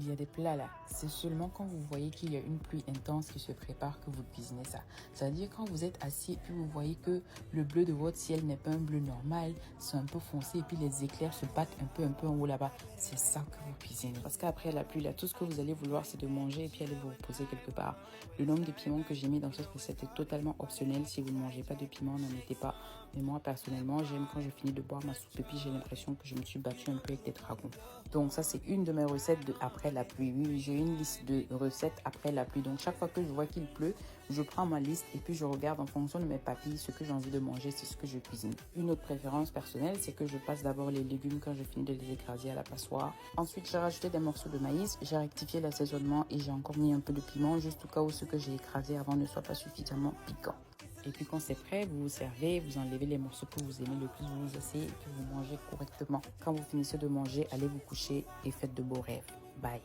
il y a des plats là, c'est seulement quand vous voyez qu'il y a une pluie intense qui se prépare que vous cuisinez ça. C'est-à-dire quand vous êtes assis et puis vous voyez que le bleu de votre ciel n'est pas un bleu normal, c'est un peu foncé et puis les éclairs se battent un peu en haut là-bas. C'est ça que vous cuisinez. Parce qu'après la pluie là, tout ce que vous allez vouloir c'est de manger et puis aller vous reposer quelque part. Le nombre de piments que j'ai mis dans cette recette est totalement optionnel. Si vous ne mangez pas de piment, n'en mettez pas. Mais moi personnellement, j'aime quand je finis de boire ma soupe et puis j'ai l'impression que je me suis battue un peu avec des dragons. Donc ça c'est une de mes recettes de après la pluie. Oui, j'ai une liste de recettes après la pluie. Donc chaque fois que je vois qu'il pleut, je prends ma liste et puis je regarde en fonction de mes papilles ce que j'ai envie de manger, c'est ce que je cuisine. Une autre préférence personnelle, c'est que je passe d'abord les légumes quand je finis de les écraser à la passoire. Ensuite, j'ai rajouté des morceaux de maïs, j'ai rectifié l'assaisonnement et j'ai encore mis un peu de piment juste au cas où ce que j'ai écrasé avant ne soit pas suffisamment piquant. Et puis quand c'est prêt, vous vous servez, vous enlevez les morceaux que vous aimez le plus, vous vous asseyez et puis vous mangez correctement. Quand vous finissez de manger, allez vous coucher et faites de beaux rêves. Bye.